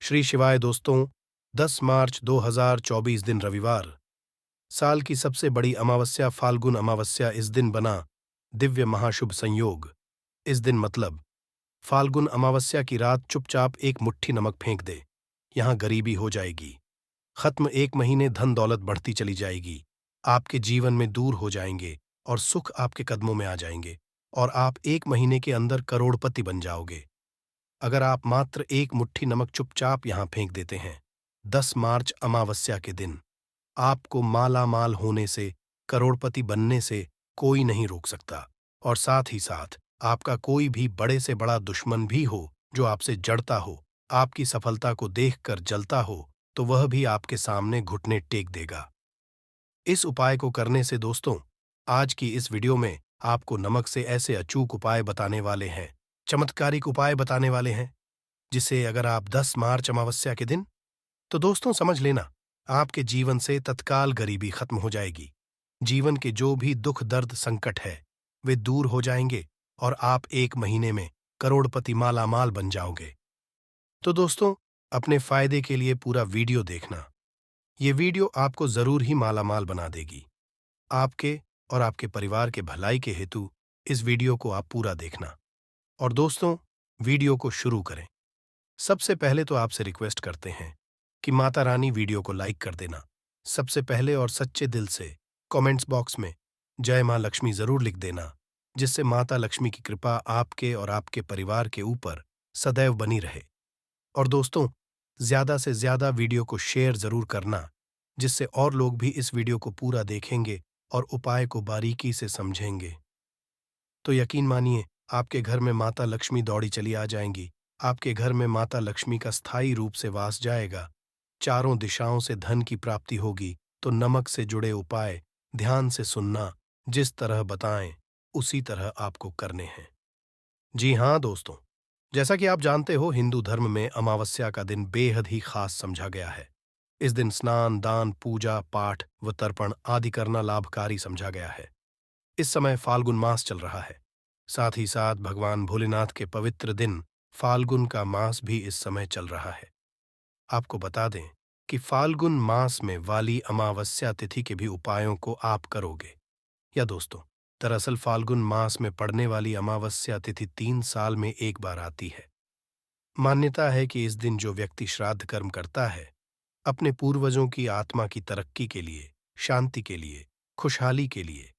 श्री शिवाय दोस्तों। 10 मार्च 2024 दिन रविवार। साल की सबसे बड़ी अमावस्या फाल्गुन अमावस्या इस दिन बना दिव्य महाशुभ संयोग। इस दिन मतलब फाल्गुन अमावस्या की रात चुपचाप एक मुट्ठी नमक फेंक दे। यहां गरीबी हो जाएगी खत्म, 1 महीने धन दौलत बढ़ती चली जाएगी, आपके जीवन में दूर हो जाएंगे और सुख आपके कदमों में आ जाएंगे और आप 1 महीने के अंदर करोड़पति बन जाओगे। अगर आप मात्र एक मुट्ठी नमक चुपचाप यहां फेंक देते हैं 10 मार्च अमावस्या के दिन, आपको माला माल होने से, करोड़पति बनने से कोई नहीं रोक सकता। और साथ ही साथ आपका कोई भी बड़े से बड़ा दुश्मन भी हो जो आपसे जड़ता हो, आपकी सफलता को देखकर जलता हो, तो वह भी आपके सामने घुटने टेक देगा। इस उपाय को करने से दोस्तों, आज की इस वीडियो में आपको नमक से ऐसे अचूक उपाय बताने वाले हैं, चमत्कारिक उपाय बताने वाले हैं, जिसे अगर आप 10 मार्च अमावस्या के दिन, तो दोस्तों समझ लेना, आपके जीवन से तत्काल गरीबी खत्म हो जाएगी। जीवन के जो भी दुख दर्द संकट है वे दूर हो जाएंगे और आप 1 महीने में करोड़पति माला माल बन जाओगे। तो दोस्तों, अपने फायदे के लिए पूरा वीडियो देखना। ये वीडियो आपको जरूर ही माला माल बना देगी। आपके और आपके परिवार के भलाई के हेतु इस वीडियो को आप पूरा देखना। और दोस्तों, वीडियो को शुरू करें। सबसे पहले तो आपसे रिक्वेस्ट करते हैं कि माता रानी वीडियो को लाइक कर देना। सबसे पहले और सच्चे दिल से कमेंट्स बॉक्स में जय मां लक्ष्मी जरूर लिख देना, जिससे माता लक्ष्मी की कृपा आपके और आपके परिवार के ऊपर सदैव बनी रहे। और दोस्तों, ज्यादा से ज्यादा वीडियो को शेयर जरूर करना, जिससे और लोग भी इस वीडियो को पूरा देखेंगे और उपाय को बारीकी से समझेंगे। तो यकीन मानिए, आपके घर में माता लक्ष्मी दौड़ी चली आ जाएंगी। आपके घर में माता लक्ष्मी का स्थायी रूप से वास जाएगा। चारों दिशाओं से धन की प्राप्ति होगी। तो नमक से जुड़े उपाय ध्यान से सुनना, जिस तरह बताएं उसी तरह आपको करने हैं। जी हाँ दोस्तों, जैसा कि आप जानते हो, हिंदू धर्म में अमावस्या का दिन बेहद ही खास समझा गया है। इस दिन स्नान, दान, पूजा पाठ व तर्पण आदि करना लाभकारी समझा गया है। इस समय फाल्गुन मास चल रहा है। साथ ही साथ भगवान भोलेनाथ के पवित्र दिन फाल्गुन का मास भी इस समय चल रहा है। आपको बता दें कि फाल्गुन मास में वाली अमावस्या तिथि के भी उपायों को आप करोगे। या दोस्तों, दरअसल फाल्गुन मास में पड़ने वाली अमावस्या तिथि 3 साल में एक बार आती है। मान्यता है कि इस दिन जो व्यक्ति श्राद्ध कर्म करता है, अपने पूर्वजों की आत्मा की तरक्की के लिए, शांति के लिए, खुशहाली के लिए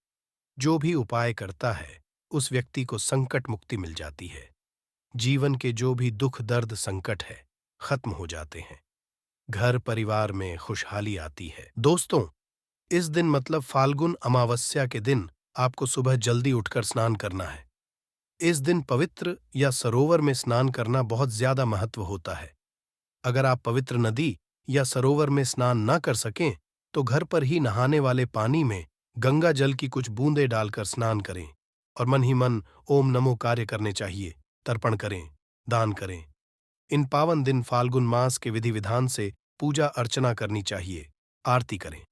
जो भी उपाय करता है, उस व्यक्ति को संकट मुक्ति मिल जाती है। जीवन के जो भी दुख दर्द संकट है, खत्म हो जाते हैं। घर परिवार में खुशहाली आती है। दोस्तों, इस दिन मतलब फाल्गुन अमावस्या के दिन आपको सुबह जल्दी उठकर स्नान करना है। इस दिन पवित्र या सरोवर में स्नान करना बहुत ज्यादा महत्व होता है। अगर आप पवित्र नदी या सरोवर में स्नान न कर सकें, तो घर पर ही नहाने वाले पानी में गंगा जल की कुछ बूंदें डालकर स्नान करें और मन ही मन ओम नमो कार्य करने चाहिए, तर्पण करें, दान करें। इन पावन दिन फाल्गुन मास के विधि विधान से पूजा अर्चना करनी चाहिए, आरती करें।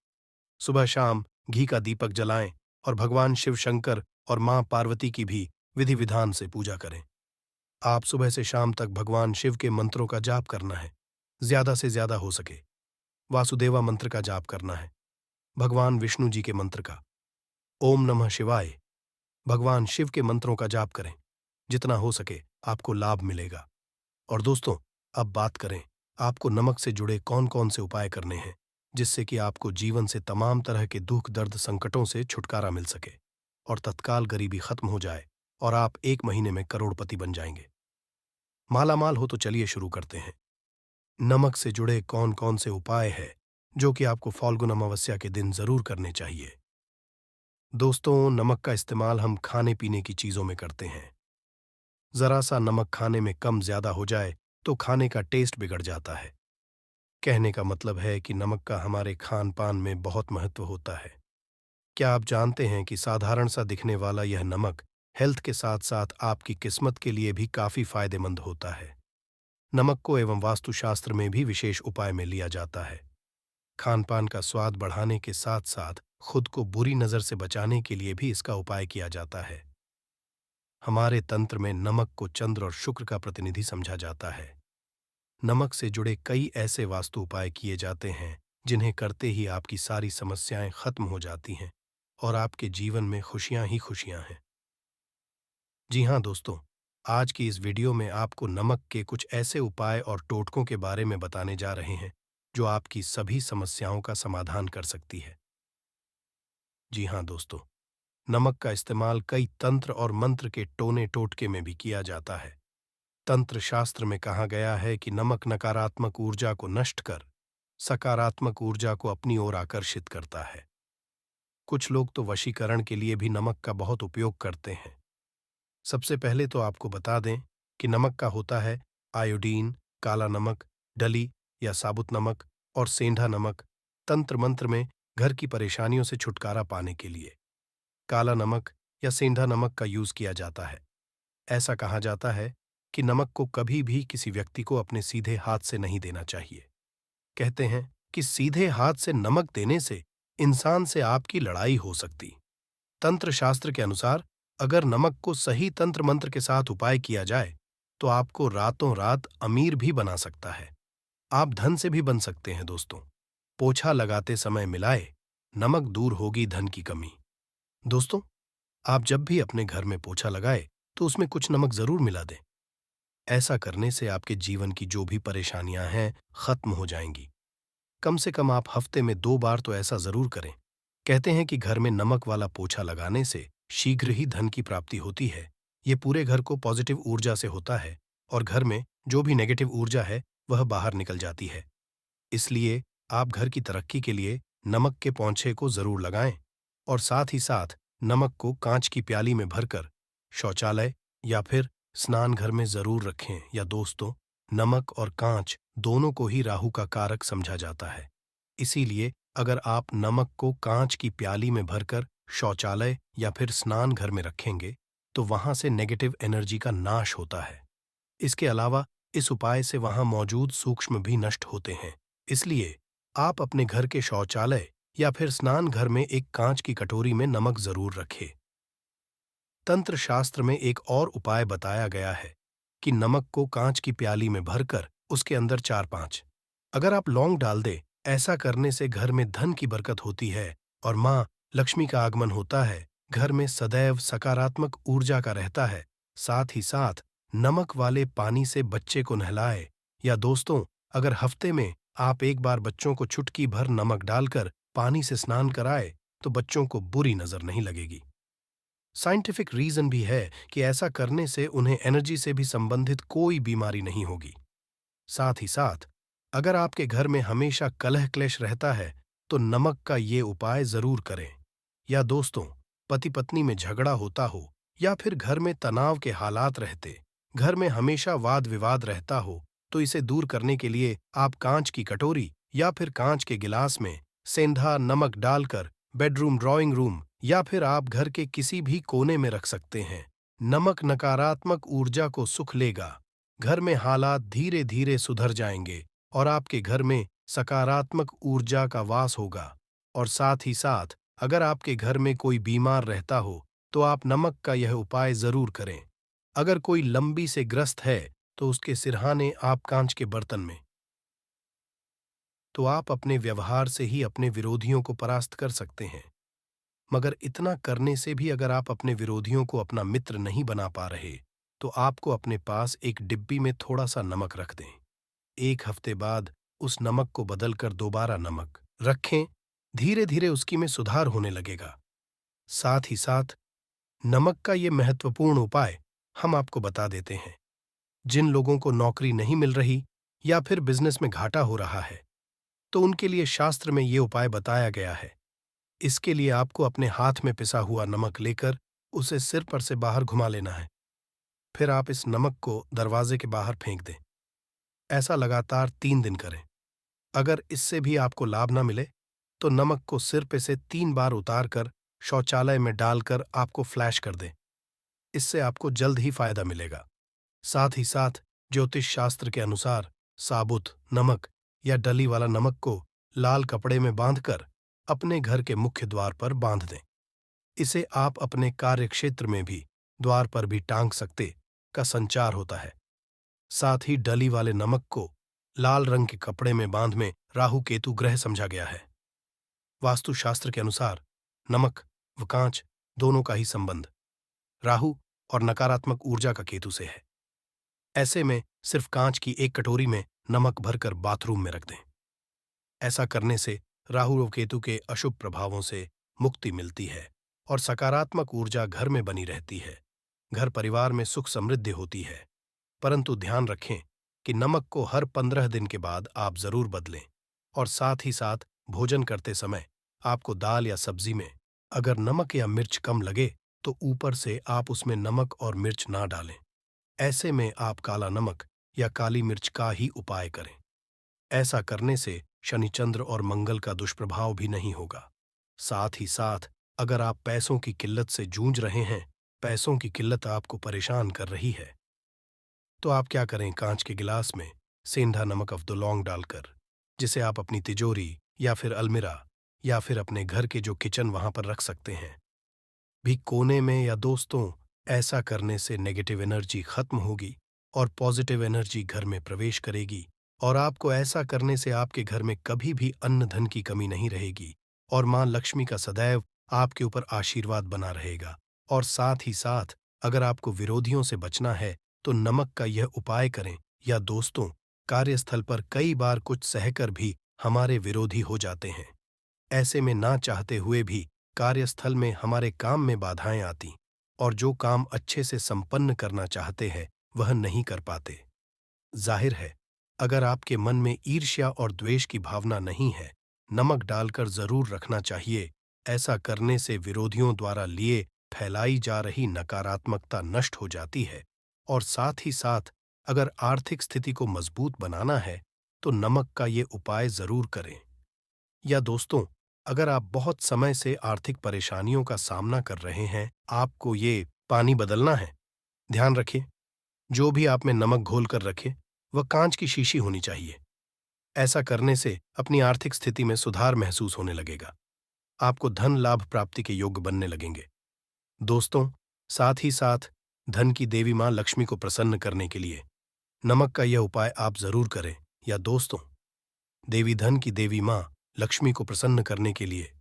सुबह शाम घी का दीपक जलाएं और भगवान शिव शंकर और मां पार्वती की भी विधि विधान से पूजा करें। आप सुबह से शाम तक भगवान शिव के मंत्रों का जाप करना है, ज्यादा से ज्यादा हो सके। वासुदेवा मंत्र का जाप करना है, भगवान विष्णु जी के मंत्र का। ओम नमः शिवाय, भगवान शिव के मंत्रों का जाप करें। जितना हो सके आपको लाभ मिलेगा। और दोस्तों, अब बात करें आपको नमक से जुड़े कौन कौन से उपाय करने हैं, जिससे कि आपको जीवन से तमाम तरह के दुख दर्द संकटों से छुटकारा मिल सके और तत्काल गरीबी खत्म हो जाए और आप 1 महीने में करोड़पति बन जाएंगे। माला माल हो तो चलिए शुरू करते हैं। नमक से जुड़े कौन कौन से उपाय हैं जो कि आपको फाल्गुन अमावस्या के दिन जरूर करने चाहिए। दोस्तों, नमक का इस्तेमाल हम खाने पीने की चीजों में करते हैं। जरा सा नमक खाने में कम ज्यादा हो जाए तो खाने का टेस्ट बिगड़ जाता है। कहने का मतलब है कि नमक का हमारे खान पान में बहुत महत्व होता है। क्या आप जानते हैं कि साधारण सा दिखने वाला यह नमक हेल्थ के साथ साथ आपकी किस्मत के लिए भी काफी फायदेमंद होता है। नमक को एवं वास्तुशास्त्र में भी विशेष उपाय में लिया जाता है। खान पान का स्वाद बढ़ाने के साथ साथ खुद को बुरी नजर से बचाने के लिए भी इसका उपाय किया जाता है। हमारे तंत्र में नमक को चंद्र और शुक्र का प्रतिनिधि समझा जाता है। नमक से जुड़े कई ऐसे वास्तु उपाय किए जाते हैं जिन्हें करते ही आपकी सारी समस्याएं खत्म हो जाती हैं और आपके जीवन में खुशियां ही खुशियां हैं। जी हाँ दोस्तों, आज की इस वीडियो में आपको नमक के कुछ ऐसे उपाय और टोटकों के बारे में बताने जा रहे हैं जो आपकी सभी समस्याओं का समाधान कर सकती है। जी हाँ दोस्तों, नमक का इस्तेमाल कई तंत्र और मंत्र के टोने टोटके में भी किया जाता है। तंत्र शास्त्र में कहा गया है कि नमक नकारात्मक ऊर्जा को नष्ट कर सकारात्मक ऊर्जा को अपनी ओर आकर्षित करता है। कुछ लोग तो वशीकरण के लिए भी नमक का बहुत उपयोग करते हैं। सबसे पहले तो आपको बता दें कि नमक का होता है आयोडीन, काला नमक, डली या साबुत नमक और सेंधा नमक। तंत्र मंत्र में घर की परेशानियों से छुटकारा पाने के लिए काला नमक या सेंधा नमक का यूज किया जाता है। ऐसा कहा जाता है कि नमक को कभी भी किसी व्यक्ति को अपने सीधे हाथ से नहीं देना चाहिए। कहते हैं कि सीधे हाथ से नमक देने से इंसान से आपकी लड़ाई हो सकती। तंत्र शास्त्र के अनुसार अगर नमक को सही तंत्र मंत्र के साथ उपाय किया जाए तो आपको रातों रात अमीर भी बना सकता है। आप धन से भी बन सकते हैं दोस्तों। पोछा लगाते समय मिलाए, नमक दूर होगी धन की कमी। दोस्तों, आप जब भी अपने घर में पोछा लगाए तो उसमें कुछ नमक जरूर मिला दें। ऐसा करने से आपके जीवन की जो भी परेशानियां हैं खत्म हो जाएंगी। कम से कम आप हफ्ते में 2 बार तो ऐसा जरूर करें। कहते हैं कि घर में नमक वाला पोछा लगाने से शीघ्र ही धन की प्राप्ति होती है। ये पूरे घर को पॉजिटिव ऊर्जा से होता है और घर में जो भी नेगेटिव ऊर्जा है वह बाहर निकल जाती है। इसलिए आप घर की तरक्की के लिए नमक के पोंछे को जरूर लगाएं और साथ ही साथ नमक को कांच की प्याली में भरकर शौचालय या फिर स्नान घर में जरूर रखें। या दोस्तों, नमक और कांच दोनों को ही राहु का कारक समझा जाता है। इसीलिए अगर आप नमक को कांच की प्याली में भरकर शौचालय या फिर स्नान घर में रखेंगे तो वहां से नेगेटिव एनर्जी का नाश होता है। इसके अलावा इस उपाय से वहां मौजूद सूक्ष्म भी नष्ट होते हैं। इसलिए आप अपने घर के शौचालय या फिर स्नान घर में एक कांच की कटोरी में नमक जरूर रखें। तंत्र शास्त्र में एक और उपाय बताया गया है कि नमक को कांच की प्याली में भरकर उसके अंदर 4-5 अगर आप लौंग डाल दे। ऐसा करने से घर में धन की बरकत होती है और मां लक्ष्मी का आगमन होता है। घर में सदैव सकारात्मक ऊर्जा का रहता है। साथ ही साथ नमक वाले पानी से बच्चे को नहलाए। या दोस्तों, अगर हफ्ते में आप एक बार बच्चों को चुटकी भर नमक डालकर पानी से स्नान कराए तो बच्चों को बुरी नजर नहीं लगेगी। साइंटिफिक रीजन भी है कि ऐसा करने से उन्हें एनर्जी से भी संबंधित कोई बीमारी नहीं होगी। साथ ही साथ अगर आपके घर में हमेशा कलह क्लेश रहता है तो नमक का ये उपाय जरूर करें। या दोस्तों, पति पत्नी में झगड़ा होता हो या फिर घर में तनाव के हालात रहते, घर में हमेशा वाद विवाद रहता हो, तो इसे दूर करने के लिए आप कांच की कटोरी या फिर कांच के गिलास में सेंधा नमक डालकर बेडरूम, ड्राइंग रूम या फिर आप घर के किसी भी कोने में रख सकते हैं। नमक नकारात्मक ऊर्जा को सुख लेगा। घर में हालात धीरे धीरे सुधर जाएंगे और आपके घर में सकारात्मक ऊर्जा का वास होगा। और साथ ही साथ अगर आपके घर में कोई बीमार रहता हो तो आप नमक का यह उपाय जरूर करें। अगर कोई लंबी से ग्रस्त है तो उसके सिरहाने आप कांच के बर्तन में, तो आप अपने व्यवहार से ही अपने विरोधियों को परास्त कर सकते हैं। मगर इतना करने से भी अगर आप अपने विरोधियों को अपना मित्र नहीं बना पा रहे तो आपको अपने पास एक डिब्बी में थोड़ा सा नमक रख दें। 1 हफ्ते बाद उस नमक को बदलकर दोबारा नमक रखें। धीरे धीरे उसकी में सुधार होने लगेगा। साथ ही साथ नमक का ये महत्वपूर्ण उपाय हम आपको बता देते हैं। जिन लोगों को नौकरी नहीं मिल रही या फिर बिजनेस में घाटा हो रहा है तो उनके लिए शास्त्र में ये उपाय बताया गया है। इसके लिए आपको अपने हाथ में पिसा हुआ नमक लेकर उसे सिर पर से बाहर घुमा लेना है। फिर आप इस नमक को दरवाजे के बाहर फेंक दें। ऐसा लगातार 3 दिन करें। अगर इससे भी आपको लाभ न मिले तो नमक को सिर पे से 3 बार उतार कर शौचालय में डालकर आपको फ्लैश कर दें। इससे आपको जल्द ही फायदा मिलेगा। साथ ही साथ ज्योतिष शास्त्र के अनुसार साबुत नमक या डली वाला नमक को लाल कपड़े में बांधकर अपने घर के मुख्य द्वार पर बांध दें। इसे आप अपने कार्य क्षेत्र में भी द्वार पर भी टांग सकते का संचार होता है। साथ ही डली वाले नमक को लाल रंग के कपड़े में बांध में राहु केतु ग्रह समझा गया है। वास्तुशास्त्र के अनुसार नमक व कांच दोनों का ही संबंध राहु और नकारात्मक ऊर्जा का केतु से है। ऐसे में सिर्फ कांच की एक कटोरी में नमक भरकर बाथरूम में रख दें। ऐसा करने से राहु और केतु के अशुभ प्रभावों से मुक्ति मिलती है और सकारात्मक ऊर्जा घर में बनी रहती है। घर परिवार में सुख समृद्धि होती है। परंतु ध्यान रखें कि नमक को हर 15 दिन के बाद आप जरूर बदलें और साथ ही साथ भोजन करते समय आपको दाल या सब्जी में अगर नमक या मिर्च कम लगे तो ऊपर से आप उसमें नमक और मिर्च ना डालें। ऐसे में आप काला नमक या काली मिर्च का ही उपाय करें। ऐसा करने से शनि चंद्र और मंगल का दुष्प्रभाव भी नहीं होगा। साथ ही साथ अगर आप पैसों की किल्लत से जूझ रहे हैं, पैसों की किल्लत आपको परेशान कर रही है, तो आप क्या करें, कांच के गिलास में सेंधा नमक ऑफ द लौंग डालकर, जिसे आप अपनी तिजोरी या फिर अलमीरा या फिर अपने घर के जो किचन वहां पर रख सकते हैं भी कोने में। या दोस्तों, ऐसा करने से नेगेटिव एनर्जी खत्म होगी और पॉजिटिव एनर्जी घर में प्रवेश करेगी और आपको ऐसा करने से आपके घर में कभी भी अन्न धन की कमी नहीं रहेगी और मां लक्ष्मी का सदैव आपके ऊपर आशीर्वाद बना रहेगा। और साथ ही साथ अगर आपको विरोधियों से बचना है तो नमक का यह उपाय करें। या दोस्तों, कार्यस्थल पर कई बार कुछ सहकर भी हमारे विरोधी हो जाते हैं। ऐसे में ना चाहते हुए भी कार्यस्थल में हमारे काम में बाधाएं आती और जो काम अच्छे से संपन्न करना चाहते हैं वह नहीं कर पाते। जाहिर है, अगर आपके मन में ईर्ष्या और द्वेष की भावना नहीं है, नमक डालकर जरूर रखना चाहिए। ऐसा करने से विरोधियों द्वारा लिए फैलाई जा रही नकारात्मकता नष्ट हो जाती है। और साथ ही साथ अगर आर्थिक स्थिति को मजबूत बनाना है तो नमक का ये उपाय जरूर करें। या दोस्तों, अगर आप बहुत समय से आर्थिक परेशानियों का सामना कर रहे हैं, आपको ये पानी बदलना है। ध्यान रखिए, जो भी आप में नमक घोल कर रखे वह कांच की शीशी होनी चाहिए। ऐसा करने से अपनी आर्थिक स्थिति में सुधार महसूस होने लगेगा। आपको धन लाभ प्राप्ति के योग्य बनने लगेंगे। दोस्तों, साथ ही साथ धन की देवी मां लक्ष्मी को प्रसन्न करने के लिए नमक का यह उपाय आप जरूर करें। या दोस्तों, देवी धन की देवी मां लक्ष्मी को प्रसन्न करने के लिए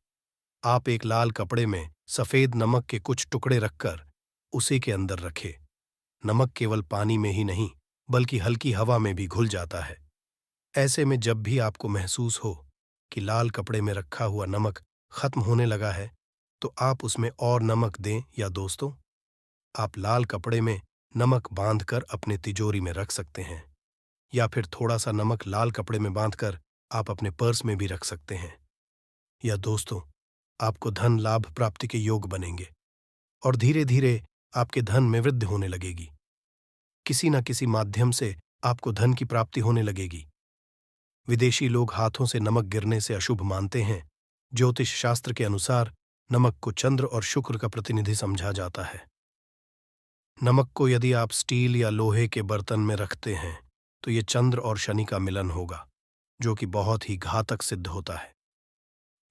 आप एक लाल कपड़े में सफेद नमक के कुछ टुकड़े रखकर उसी के अंदर रखें। नमक केवल पानी में ही नहीं बल्कि हल्की हवा में भी घुल जाता है। ऐसे में जब भी आपको महसूस हो कि लाल कपड़े में रखा हुआ नमक खत्म होने लगा है तो आप उसमें और नमक दें। या दोस्तों, आप लाल कपड़े में नमक बांधकर अपने तिजोरी में रख सकते हैं या फिर थोड़ा सा नमक लाल कपड़े में बांधकर आप अपने पर्स में भी रख सकते हैं। या दोस्तों, आपको धन लाभ प्राप्ति के योग बनेंगे और धीरे धीरे आपके धन में वृद्धि होने लगेगी। किसी न किसी माध्यम से आपको धन की प्राप्ति होने लगेगी। विदेशी लोग हाथों से नमक गिरने से अशुभ मानते हैं। ज्योतिष शास्त्र के अनुसार नमक को चंद्र और शुक्र का प्रतिनिधि समझा जाता है। नमक को यदि आप स्टील या लोहे के बर्तन में रखते हैं तो ये चंद्र और शनि का मिलन होगा, जो कि बहुत ही घातक सिद्ध होता है।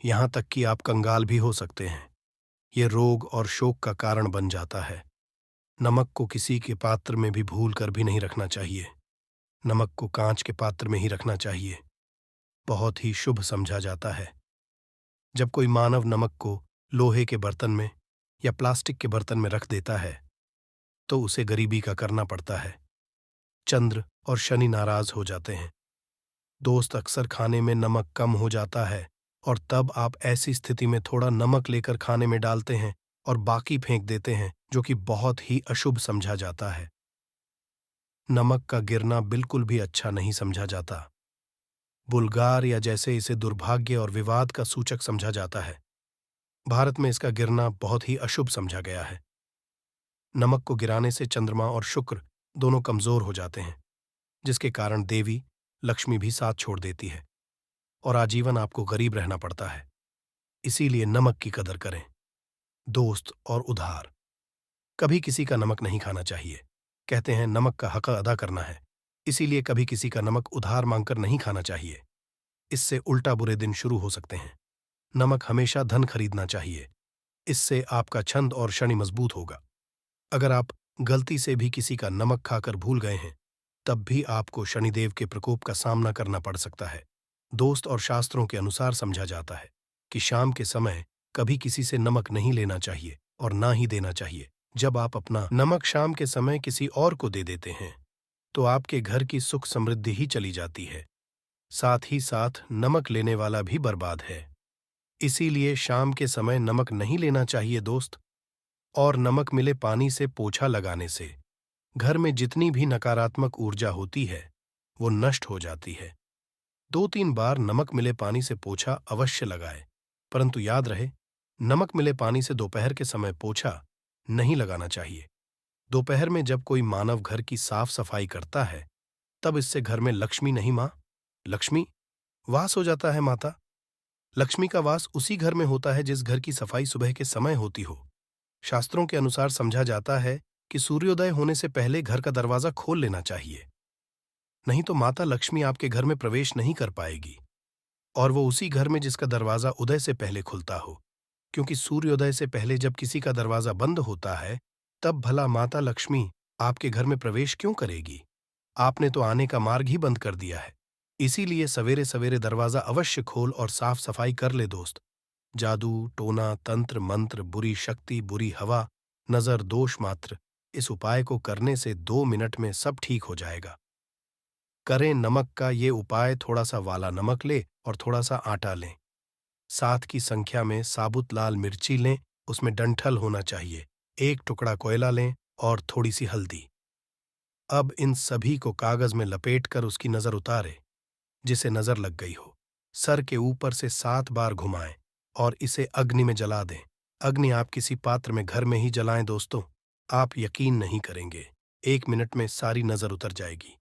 यहां तक कि आप कंगाल भी हो सकते हैं। ये रोग और शोक का कारण बन जाता है। नमक को किसी के पात्र में भी भूल कर भी नहीं रखना चाहिए। नमक को कांच के पात्र में ही रखना चाहिए। बहुत ही शुभ समझा जाता है। जब कोई मानव नमक को लोहे के बर्तन में या प्लास्टिक के बर्तन में रख देता है तो उसे गरीबी का करना पड़ता है। चंद्र और शनि नाराज हो जाते हैं। दोस्त, अक्सर खाने में नमक कम हो जाता है और तब आप ऐसी स्थिति में थोड़ा नमक लेकर खाने में डालते हैं और बाकी फेंक देते हैं, जो कि बहुत ही अशुभ समझा जाता है। नमक का गिरना बिल्कुल भी अच्छा नहीं समझा जाता। बुल्गार या जैसे इसे दुर्भाग्य और विवाद का सूचक समझा जाता है। भारत में इसका गिरना बहुत ही अशुभ समझा गया है। नमक को गिराने से चंद्रमा और शुक्र दोनों कमजोर हो जाते हैं, जिसके कारण देवी लक्ष्मी भी साथ छोड़ देती है और आजीवन आपको गरीब रहना पड़ता है। इसीलिए नमक की कदर करें। दोस्त और उधार, कभी किसी का नमक नहीं खाना चाहिए। कहते हैं नमक का हक अदा करना है, इसीलिए कभी किसी का नमक उधार मांगकर नहीं खाना चाहिए। इससे उल्टा बुरे दिन शुरू हो सकते हैं। नमक हमेशा धन खरीदना चाहिए, इससे आपका छंद और शनि मजबूत होगा। अगर आप गलती से भी किसी का नमक खाकर भूल गए हैं तब भी आपको शनिदेव के प्रकोप का सामना करना पड़ सकता है। दोस्त, और शास्त्रों के अनुसार समझा जाता है कि शाम के समय कभी किसी से नमक नहीं लेना चाहिए और ना ही देना चाहिए। जब आप अपना नमक शाम के समय किसी और को दे देते हैं तो आपके घर की सुख समृद्धि ही चली जाती है, साथ ही साथ नमक लेने वाला भी बर्बाद है। इसीलिए शाम के समय नमक नहीं लेना चाहिए दोस्त। और नमक मिले पानी से पोछा लगाने से घर में जितनी भी नकारात्मक ऊर्जा होती है वो नष्ट हो जाती है। 2-3 बार नमक मिले पानी से पोछा अवश्य लगाए, परंतु याद रहे, नमक मिले पानी से दोपहर के समय पोछा नहीं लगाना चाहिए। दोपहर में जब कोई मानव घर की साफ सफाई करता है तब इससे घर में लक्ष्मी नहीं, मां लक्ष्मी वास हो जाता है। माता लक्ष्मी का वास उसी घर में होता है जिस घर की सफाई सुबह के समय होती हो। शास्त्रों के अनुसार समझा जाता है कि सूर्योदय होने से पहले घर का दरवाजा खोल लेना चाहिए, नहीं तो माता लक्ष्मी आपके घर में प्रवेश नहीं कर पाएगी। और वो उसी घर में जिसका दरवाजा उदय से पहले खुलता हो, क्योंकि सूर्योदय से पहले जब किसी का दरवाजा बंद होता है तब भला माता लक्ष्मी आपके घर में प्रवेश क्यों करेगी? आपने तो आने का मार्ग ही बंद कर दिया है। इसीलिए सवेरे सवेरे दरवाजा अवश्य खोल और साफ सफाई कर ले दोस्त। जादू, टोना, तंत्र, मंत्र, बुरी शक्ति, बुरी हवा, नजर, दोष मात्र, इस उपाय को करने से 2 मिनट में सब ठीक हो जाएगा। करें नमक का ये उपाय। थोड़ा सा वाला नमक ले और थोड़ा सा आटा लें। 7 की संख्या में साबुत लाल मिर्ची लें, उसमें डंठल होना चाहिए। 1 टुकड़ा कोयला लें और थोड़ी सी हल्दी। अब इन सभी को कागज में लपेटकर उसकी नजर उतारें जिसे नजर लग गई हो। सर के ऊपर से 7 बार घुमाएं और इसे अग्नि में जला दें। अग्नि आप किसी पात्र में घर में ही जलाएं दोस्तों। आप यकीन नहीं करेंगे, 1 मिनट में सारी नजर उतर जाएगी।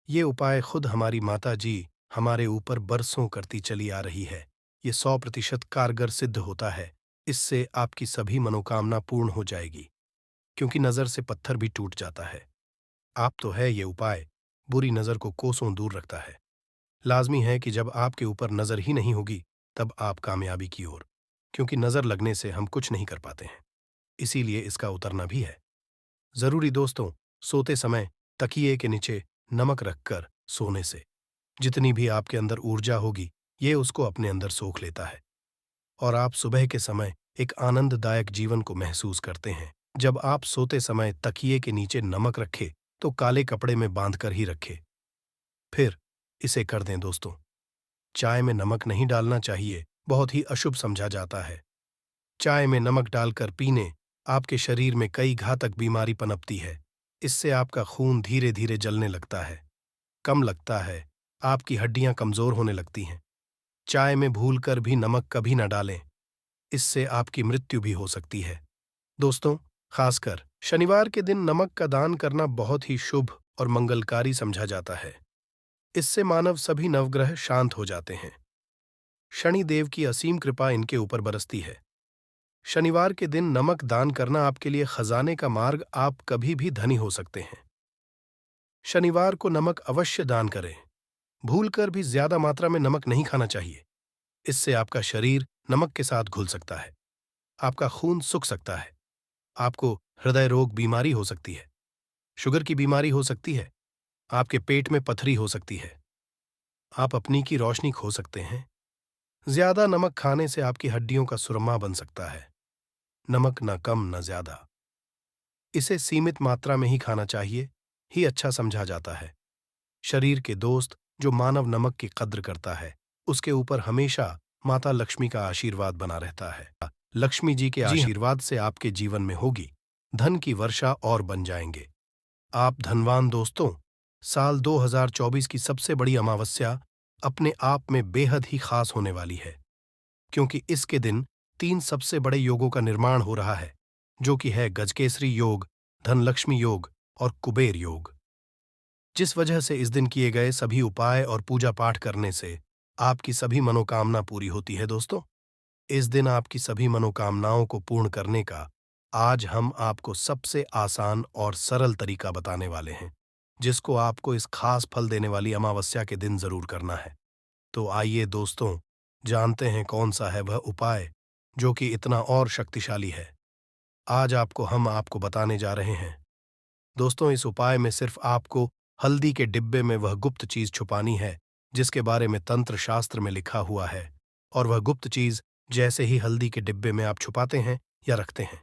ये उपाय खुद हमारी माता जी हमारे ऊपर बरसों करती चली आ रही है। ये 100% कारगर सिद्ध होता है। इससे आपकी सभी मनोकामना पूर्ण हो जाएगी, क्योंकि नजर से पत्थर भी टूट जाता है। आप तो है ये उपाय बुरी नजर को कोसों दूर रखता है। लाजमी है कि जब आपके ऊपर नजर ही नहीं होगी तब आप कामयाबी की ओर, क्योंकि नजर लगने से हम कुछ नहीं कर पाते हैं, इसीलिए इसका उतरना भी है जरूरी दोस्तों। सोते समय तकिए के नीचे नमक रखकर सोने से जितनी भी आपके अंदर ऊर्जा होगी ये उसको अपने अंदर सोख लेता है और आप सुबह के समय एक आनंददायक जीवन को महसूस करते हैं। जब आप सोते समय तकिए के नीचे नमक रखें तो काले कपड़े में बांधकर ही रखें। फिर इसे कर दें दोस्तों। चाय में नमक नहीं डालना चाहिए, बहुत ही अशुभ समझा जाता है। चाय में नमक डालकर पीने आपके शरीर में कई घातक बीमारी पनपती है। इससे आपका खून धीरे धीरे जलने लगता है, कम लगता है, आपकी हड्डियां कमजोर होने लगती हैं। चाय में भूलकर भी नमक कभी न डालें, इससे आपकी मृत्यु भी हो सकती है। दोस्तों, खासकर शनिवार के दिन नमक का दान करना बहुत ही शुभ और मंगलकारी समझा जाता है। इससे मानव सभी नवग्रह शांत हो जाते हैं। शनि देव की असीम कृपा इनके ऊपर बरसती है। शनिवार के दिन नमक दान करना आपके लिए खजाने का मार्ग, आप कभी भी धनी हो सकते हैं। शनिवार को नमक अवश्य दान करें। भूलकर भी ज्यादा मात्रा में नमक नहीं खाना चाहिए। इससे आपका शरीर नमक के साथ घुल सकता है, आपका खून सूख सकता है, आपको हृदय रोग बीमारी हो सकती है, शुगर की बीमारी हो सकती है, आपके पेट में पथरी हो सकती है, आप अपनी की रोशनी खो सकते हैं। ज्यादा नमक खाने से आपकी हड्डियों का सुरमा बन सकता है। नमक न कम न ज्यादा, इसे सीमित मात्रा में ही खाना चाहिए ही अच्छा समझा जाता है। शरीर के दोस्त, जो मानव नमक की कद्र करता है उसके ऊपर हमेशा माता लक्ष्मी का आशीर्वाद बना रहता है। लक्ष्मी जी के आशीर्वाद से आपके जीवन में होगी धन की वर्षा और बन जाएंगे आप धनवान दोस्तों। साल 2024 की सबसे बड़ी अमावस्या अपने आप में बेहद ही खास होने वाली है, क्योंकि इसके दिन 3 सबसे बड़े योगों का निर्माण हो रहा है, जो कि है गजकेसरी योग, धनलक्ष्मी योग और कुबेर योग। जिस वजह से इस दिन किए गए सभी उपाय और पूजा पाठ करने से आपकी सभी मनोकामना पूरी होती है दोस्तों। इस दिन आपकी सभी मनोकामनाओं को पूर्ण करने का आज हम आपको सबसे आसान और सरल तरीका बताने वाले हैं, जिसको आपको इस खास फल देने वाली अमावस्या के दिन जरूर करना है। तो आइए दोस्तों, जानते हैं कौन सा है वह उपाय जो कि इतना और शक्तिशाली है। आज हम आपको बताने जा रहे हैं। दोस्तों, इस उपाय में सिर्फ आपको हल्दी के डिब्बे में वह गुप्त चीज छुपानी है जिसके बारे में तंत्र शास्त्र में लिखा हुआ है, और वह गुप्त चीज जैसे ही हल्दी के डिब्बे में आप छुपाते हैं या रखते हैं,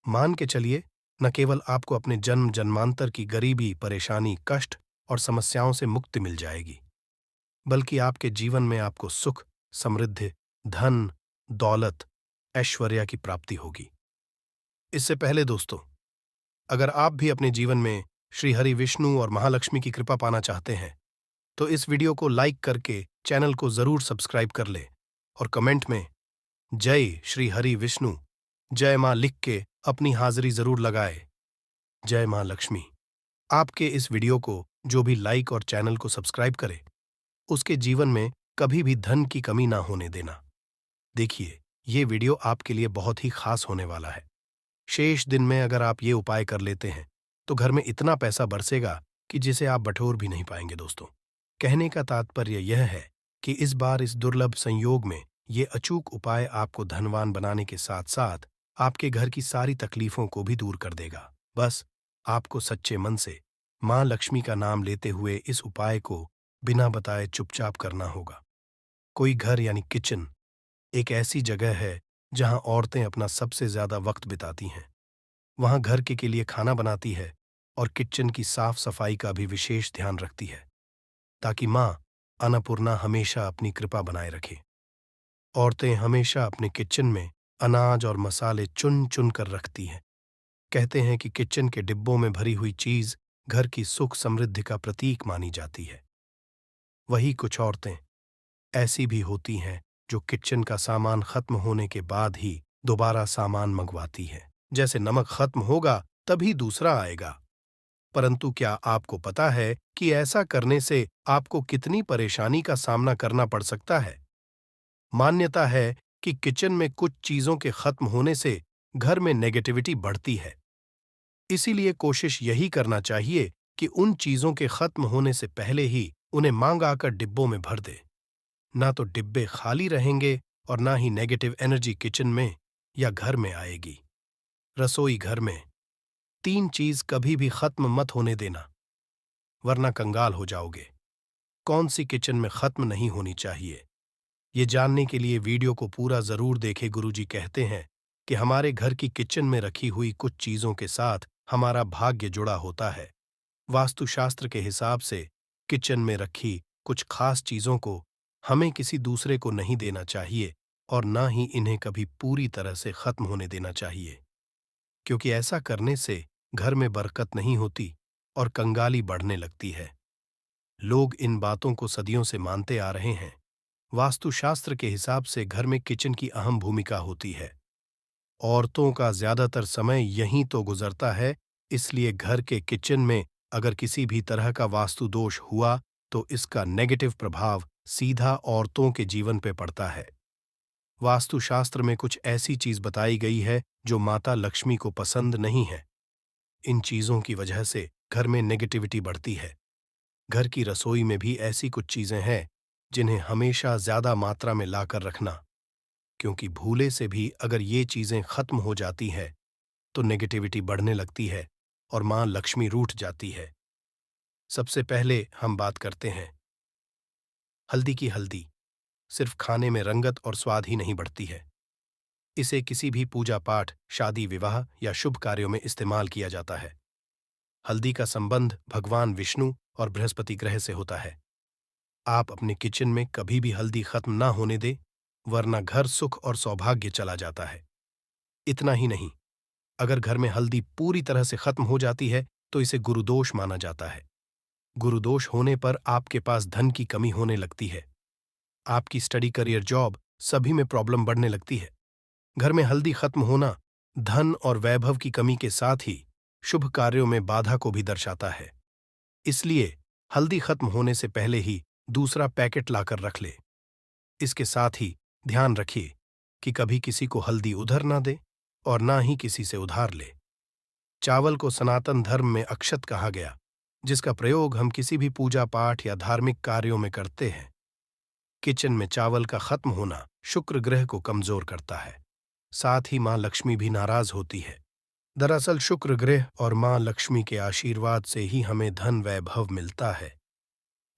मान के चलिए, न केवल आपको अपने जन्म जन्मांतर की गरीबी, परेशानी, कष्ट और समस्याओं से मुक्ति मिल जाएगी, बल्कि आपके जीवन में आपको सुख, समृद्धि, धन, दौलत, ऐश्वर्य की प्राप्ति होगी। इससे पहले दोस्तों, अगर आप भी अपने जीवन में श्री हरि विष्णु और महालक्ष्मी की कृपा पाना चाहते हैं, तो इस वीडियो को लाइक करके चैनल को जरूर सब्सक्राइब कर ले और कमेंट में जय श्री हरि विष्णु, जय मां लिख के अपनी हाजिरी जरूर लगाए। जय मां लक्ष्मी। आपके इस वीडियो को जो भी लाइक और चैनल को सब्सक्राइब करे, उसके जीवन में कभी भी धन की कमी ना होने देना। देखिए, ये वीडियो आपके लिए बहुत ही खास होने वाला है। शेष दिन में अगर आप ये उपाय कर लेते हैं तो घर में इतना पैसा बरसेगा कि जिसे आप बटोर भी नहीं पाएंगे दोस्तों। कहने का तात्पर्य यह है कि इस बार इस दुर्लभ संयोग में ये अचूक उपाय आपको धनवान बनाने के साथ साथ आपके घर की सारी तकलीफों को भी दूर कर देगा। बस आपको सच्चे मन से मां लक्ष्मी का नाम लेते हुए इस उपाय को बिना बताए चुपचाप करना होगा। कोई घर यानी किचन एक ऐसी जगह है जहां औरतें अपना सबसे ज्यादा वक्त बिताती हैं। वहां घर के लिए खाना बनाती है और किचन की साफ सफाई का भी विशेष ध्यान रखती है, ताकि मां अन्नपूर्णा हमेशा अपनी कृपा बनाए रखे। औरतें हमेशा अपने किचन में अनाज और मसाले चुन चुन कर रखती हैं। कहते हैं कि किचन के डिब्बों में भरी हुई चीज घर की सुख समृद्धि का प्रतीक मानी जाती है। वही कुछ औरतें ऐसी भी होती हैं जो किचन का सामान खत्म होने के बाद ही दोबारा सामान मंगवाती हैं। जैसे नमक खत्म होगा तभी दूसरा आएगा। परंतु क्या आपको पता है कि ऐसा करने से आपको कितनी परेशानी का सामना करना पड़ सकता है? मान्यता है कि किचन में कुछ चीजों के खत्म होने से घर में नेगेटिविटी बढ़ती है। इसीलिए कोशिश यही करना चाहिए कि उन चीजों के खत्म होने से पहले ही उन्हें मांग आकर डिब्बों में भर दे। ना तो डिब्बे खाली रहेंगे और ना ही नेगेटिव एनर्जी किचन में या घर में आएगी। रसोई घर में 3 चीज कभी भी खत्म मत होने देना, वरना कंगाल हो जाओगे। कौन सी किचन में खत्म नहीं होनी चाहिए, ये जानने के लिए वीडियो को पूरा जरूर देखें। गुरुजी कहते हैं कि हमारे घर की किचन में रखी हुई कुछ चीजों के साथ हमारा भाग्य जुड़ा होता है। वास्तुशास्त्र के हिसाब से किचन में रखी कुछ खास चीजों को हमें किसी दूसरे को नहीं देना चाहिए और ना ही इन्हें कभी पूरी तरह से खत्म होने देना चाहिए, क्योंकि ऐसा करने से घर में बरकत नहीं होती और कंगाली बढ़ने लगती है। लोग इन बातों को सदियों से मानते आ रहे हैं। वास्तुशास्त्र के हिसाब से घर में किचन की अहम भूमिका होती है। औरतों का ज्यादातर समय यहीं तो गुजरता है, इसलिए घर के किचन में अगर किसी भी तरह का वास्तु दोष हुआ तो इसका नेगेटिव प्रभाव सीधा औरतों के जीवन पे पड़ता है। वास्तुशास्त्र में कुछ ऐसी चीज बताई गई है जो माता लक्ष्मी को पसंद नहीं है। इन चीजों की वजह से घर में नेगेटिविटी बढ़ती है। घर की रसोई में भी ऐसी कुछ चीजें हैं जिन्हें हमेशा ज्यादा मात्रा में लाकर रखना, क्योंकि भूले से भी अगर ये चीजें खत्म हो जाती हैं तो नेगेटिविटी बढ़ने लगती है और मां लक्ष्मी रूठ जाती है। सबसे पहले हम बात करते हैं हल्दी की। हल्दी सिर्फ खाने में रंगत और स्वाद ही नहीं बढ़ती है, इसे किसी भी पूजा पाठ, शादी विवाह या शुभ कार्यों में इस्तेमाल किया जाता है। हल्दी का संबंध भगवान विष्णु और बृहस्पति ग्रह से होता है। आप अपने किचन में कभी भी हल्दी खत्म ना होने दे, वरना घर सुख और सौभाग्य चला जाता है। इतना ही नहीं, अगर घर में हल्दी पूरी तरह से खत्म हो जाती है तो इसे गुरुदोष माना जाता है। गुरुदोष होने पर आपके पास धन की कमी होने लगती है। आपकी स्टडी, करियर, जॉब सभी में प्रॉब्लम बढ़ने लगती है। घर में हल्दी खत्म होना धन और वैभव की कमी के साथ ही शुभ कार्यों में बाधा को भी दर्शाता है। इसलिए हल्दी खत्म होने से पहले ही दूसरा पैकेट लाकर रख ले। इसके साथ ही ध्यान रखिए कि कभी किसी को हल्दी उधर ना दे और ना ही किसी से उधार ले। चावल को सनातन धर्म में अक्षत कहा गया, जिसका प्रयोग हम किसी भी पूजा पाठ या धार्मिक कार्यों में करते हैं। किचन में चावल का खत्म होना शुक्र ग्रह को कमजोर करता है, साथ ही मां लक्ष्मी भी नाराज होती है। दरअसल शुक्र ग्रह और मां लक्ष्मी के आशीर्वाद से ही हमें धन वैभव मिलता है।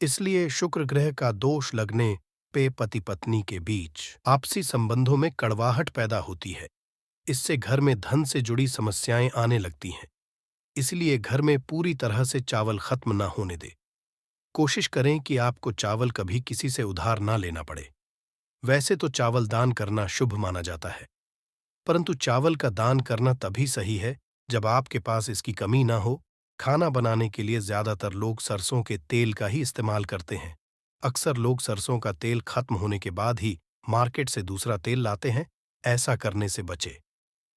इसलिए शुक्र ग्रह का दोष लगने पे पति पत्नी के बीच आपसी संबंधों में कड़वाहट पैदा होती है। इससे घर में धन से जुड़ी समस्याएं आने लगती हैं। इसलिए घर में पूरी तरह से चावल खत्म ना होने दे। कोशिश करें कि आपको चावल कभी किसी से उधार ना लेना पड़े। वैसे तो चावल दान करना शुभ माना जाता है, परंतु चावल का दान करना तभी सही है जब आपके पास इसकी कमी ना हो। खाना बनाने के लिए ज्यादातर लोग सरसों के तेल का ही इस्तेमाल करते हैं। अक्सर लोग सरसों का तेल खत्म होने के बाद ही मार्केट से दूसरा तेल लाते हैं। ऐसा करने से बचे,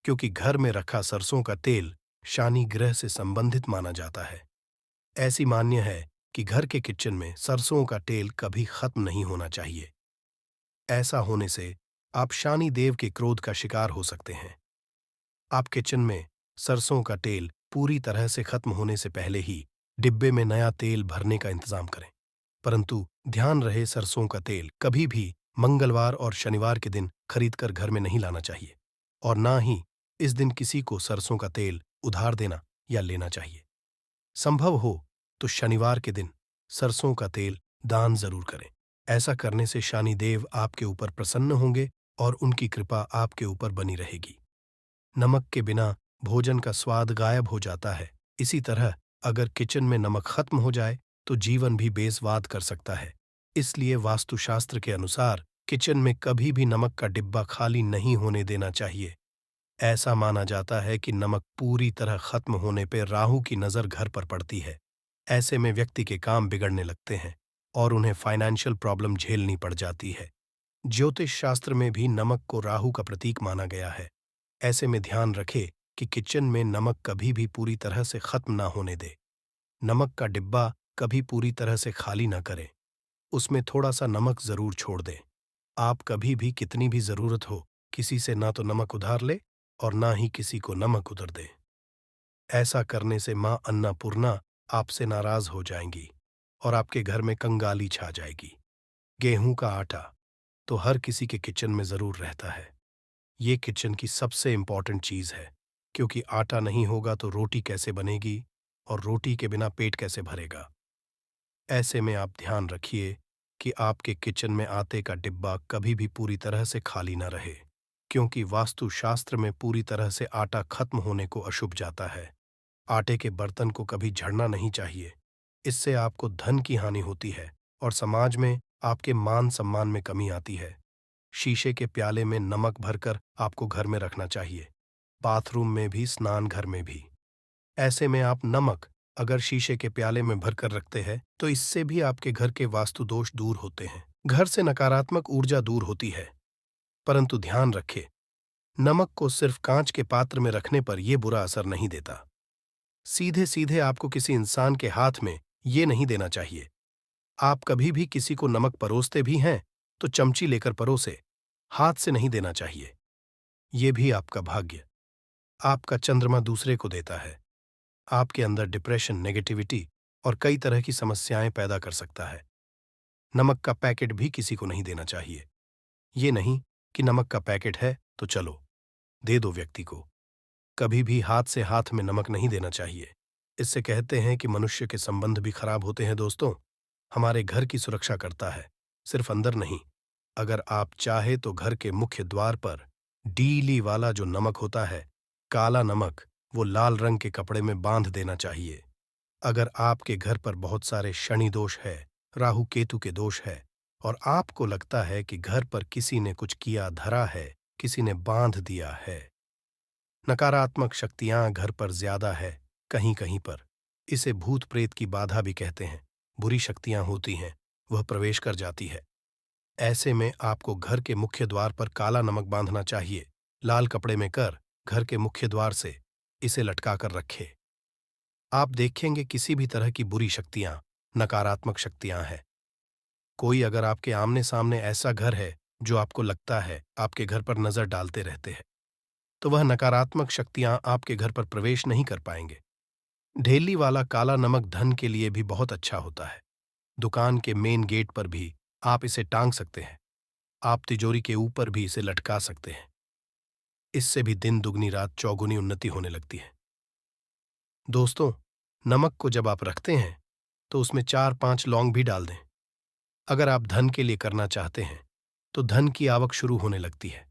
क्योंकि घर में रखा सरसों का तेल शानी ग्रह से संबंधित माना जाता है। ऐसी मान्य है कि घर के किचन में सरसों का तेल कभी खत्म नहीं होना चाहिए। ऐसा होने से आप शानी देव के क्रोध का शिकार हो सकते हैं। आप किचन में सरसों का तेल पूरी तरह से खत्म होने से पहले ही डिब्बे में नया तेल भरने का इंतजाम करें। परंतु ध्यान रहे, सरसों का तेल कभी भी मंगलवार और शनिवार के दिन खरीदकर घर में नहीं लाना चाहिए, और ना ही इस दिन किसी को सरसों का तेल उधार देना या लेना चाहिए। संभव हो तो शनिवार के दिन सरसों का तेल दान जरूर करें। ऐसा करने से शनिदेव आपके ऊपर प्रसन्न होंगे और उनकी कृपा आपके ऊपर बनी रहेगी। नमक के बिना भोजन का स्वाद गायब हो जाता है। इसी तरह अगर किचन में नमक खत्म हो जाए तो जीवन भी बेस्वाद कर सकता है। इसलिए वास्तुशास्त्र के अनुसार किचन में कभी भी नमक का डिब्बा खाली नहीं होने देना चाहिए। ऐसा माना जाता है कि नमक पूरी तरह खत्म होने पर राहु की नजर घर पर पड़ती है। ऐसे में व्यक्ति के काम बिगड़ने लगते हैं और उन्हें फाइनेंशियल प्रॉब्लम झेलनी पड़ जाती है। ज्योतिष शास्त्र में भी नमक को राहु का प्रतीक माना गया है। ऐसे में ध्यान रखें कि किचन में नमक कभी भी पूरी तरह से खत्म ना होने दे। नमक का डिब्बा कभी पूरी तरह से खाली ना करें। उसमें थोड़ा सा नमक जरूर छोड़ दें। आप कभी भी कितनी भी जरूरत हो किसी से ना तो नमक उधार ले और ना ही किसी को नमक उधर दे। ऐसा करने से मां अन्नपूर्णा आपसे नाराज हो जाएंगी और आपके घर में कंगाली छा जाएगी। गेहूं का आटा तो हर किसी के किचन में जरूर रहता है। ये किचन की सबसे इंपॉर्टेंट चीज है, क्योंकि आटा नहीं होगा तो रोटी कैसे बनेगी और रोटी के बिना पेट कैसे भरेगा। ऐसे में आप ध्यान रखिए कि आपके किचन में आटे का डिब्बा कभी भी पूरी तरह से खाली न रहे, क्योंकि वास्तुशास्त्र में पूरी तरह से आटा खत्म होने को अशुभ जाता है। आटे के बर्तन को कभी झड़ना नहीं चाहिए। इससे आपको धन की हानि होती है और समाज में आपके मान सम्मान में कमी आती है। शीशे के प्याले में नमक भरकर आपको घर में रखना चाहिए, बाथरूम में भी, स्नान घर में भी। ऐसे में आप नमक अगर शीशे के प्याले में भरकर रखते हैं तो इससे भी आपके घर के वास्तु दोष दूर होते हैं, घर से नकारात्मक ऊर्जा दूर होती है। परंतु ध्यान रखें, नमक को सिर्फ कांच के पात्र में रखने पर यह बुरा असर नहीं देता। सीधे सीधे आपको किसी इंसान के हाथ में ये नहीं देना चाहिए। आप कभी भी किसी को नमक परोसते भी हैं तो चमची लेकर परोसे, हाथ से नहीं देना चाहिए। ये भी आपका भाग्य, आपका चंद्रमा दूसरे को देता है। आपके अंदर डिप्रेशन, नेगेटिविटी और कई तरह की समस्याएं पैदा कर सकता है। नमक का पैकेट भी किसी को नहीं देना चाहिए। ये नहीं कि नमक का पैकेट है तो चलो दे दो व्यक्ति को। कभी भी हाथ से हाथ में नमक नहीं देना चाहिए। इससे कहते हैं कि मनुष्य के संबंध भी खराब होते हैं। दोस्तों, हमारे घर की सुरक्षा करता है, सिर्फ अंदर नहीं। अगर आप चाहे तो घर के मुख्य द्वार पर डीली वाला जो नमक होता है, काला नमक, वो लाल रंग के कपड़े में बांध देना चाहिए। अगर आपके घर पर बहुत सारे शनि दोष है, राहु केतु के दोष है और आपको लगता है कि घर पर किसी ने कुछ किया धरा है, किसी ने बांध दिया है, नकारात्मक शक्तियां घर पर ज्यादा है, कहीं कहीं पर इसे भूत प्रेत की बाधा भी कहते हैं, बुरी शक्तियां होती हैं, वह प्रवेश कर जाती है। ऐसे में आपको घर के मुख्य द्वार पर काला नमक बांधना चाहिए, लाल कपड़े में कर घर के मुख्य द्वार से इसे लटका कर रखे। आप देखेंगे किसी भी तरह की बुरी शक्तियां, नकारात्मक शक्तियां हैं। कोई अगर आपके आमने सामने ऐसा घर है जो आपको लगता है आपके घर पर नजर डालते रहते हैं, तो वह नकारात्मक शक्तियां आपके घर पर प्रवेश नहीं कर पाएंगे। ढेली वाला काला नमक धन के लिए भी बहुत अच्छा होता है। दुकान के मेन गेट पर भी आप इसे टांग सकते हैं। आप तिजोरी के ऊपर भी इसे लटका सकते हैं। इससे भी दिन दुगनी रात चौगुनी उन्नति होने लगती है। दोस्तों, नमक को जब आप रखते हैं तो उसमें 4-5 लौंग भी डाल दें। अगर आप धन के लिए करना चाहते हैं तो धन की आवक शुरू होने लगती है।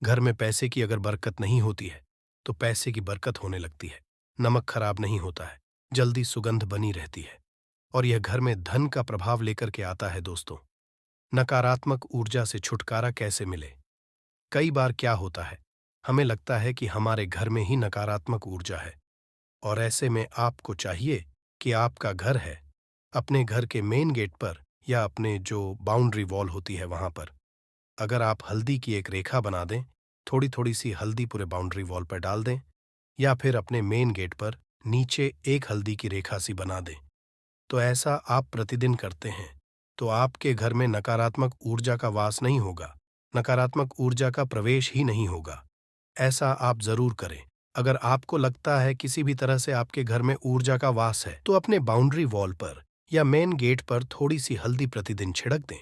घर में पैसे की अगर बरकत नहीं होती है तो पैसे की बरकत होने लगती है। नमक खराब नहीं होता है, जल्दी सुगंध बनी रहती है और यह घर में धन का प्रभाव लेकर के आता है। दोस्तों, नकारात्मक ऊर्जा से छुटकारा कैसे मिले? कई बार क्या होता है, हमें लगता है कि हमारे घर में ही नकारात्मक ऊर्जा है और ऐसे में आपको चाहिए कि आपका घर है, अपने घर के मेन गेट पर या अपने जो बाउंड्री वॉल होती है वहां पर अगर आप हल्दी की एक रेखा बना दें, थोड़ी थोड़ी सी हल्दी पूरे बाउंड्री वॉल पर डाल दें या फिर अपने मेन गेट पर नीचे एक हल्दी की रेखा सी बना दें, तो ऐसा आप प्रतिदिन करते हैं तो आपके घर में नकारात्मक ऊर्जा का वास नहीं होगा, नकारात्मक ऊर्जा का प्रवेश ही नहीं होगा। ऐसा आप जरूर करें। अगर आपको लगता है किसी भी तरह से आपके घर में ऊर्जा का वास है तो अपने बाउंड्री वॉल पर या मेन गेट पर थोड़ी सी हल्दी प्रतिदिन छिड़क दें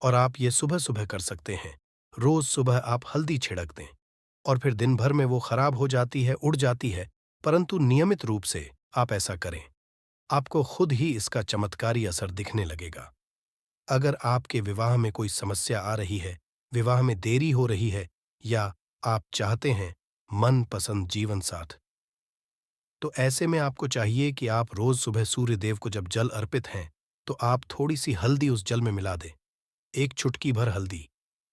और आप ये सुबह सुबह कर सकते हैं। रोज सुबह आप हल्दी छिड़क दें और फिर दिन भर में वो खराब हो जाती है, उड़ जाती है, परंतु नियमित रूप से आप ऐसा करें, आपको खुद ही इसका चमत्कारी असर दिखने लगेगा। अगर आपके विवाह में कोई समस्या आ रही है, विवाह में देरी हो रही है या आप चाहते हैं मनपसंद जीवन साथ, तो ऐसे में आपको चाहिए कि आप रोज सुबह सूर्य देव को जब जल अर्पित हैं तो आप थोड़ी सी हल्दी उस जल में मिला दें। एक चुटकी भर हल्दी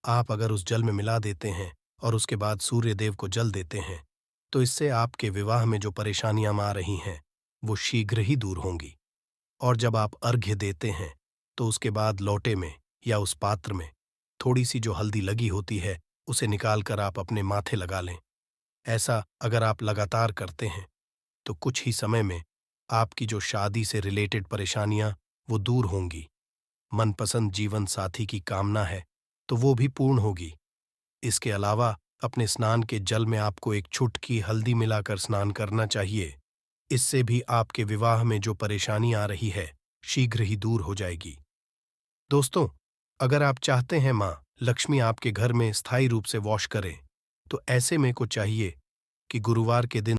आप अगर उस जल में मिला देते हैं और उसके बाद सूर्य देव को जल देते हैं तो इससे आपके विवाह में जो परेशानियां आ रही हैं वो शीघ्र ही दूर होंगी। और जब आप अर्घ्य देते हैं तो उसके बाद लोटे में या उस पात्र में थोड़ी सी जो हल्दी लगी होती है उसे निकालकर आप अपने माथे लगा लें। ऐसा अगर आप लगातार करते हैं तो कुछ ही समय में आपकी जो शादी से रिलेटेड परेशानियां वो दूर होंगी। मनपसंद जीवन साथी की कामना है तो वो भी पूर्ण होगी। इसके अलावा अपने स्नान के जल में आपको एक चुटकी हल्दी मिलाकर स्नान करना चाहिए। इससे भी आपके विवाह में जो परेशानी आ रही है शीघ्र ही दूर हो जाएगी। दोस्तों, अगर आप चाहते हैं माँ लक्ष्मी आपके घर में स्थायी रूप से वॉश करें तो ऐसे में को चाहिए कि गुरुवार के दिन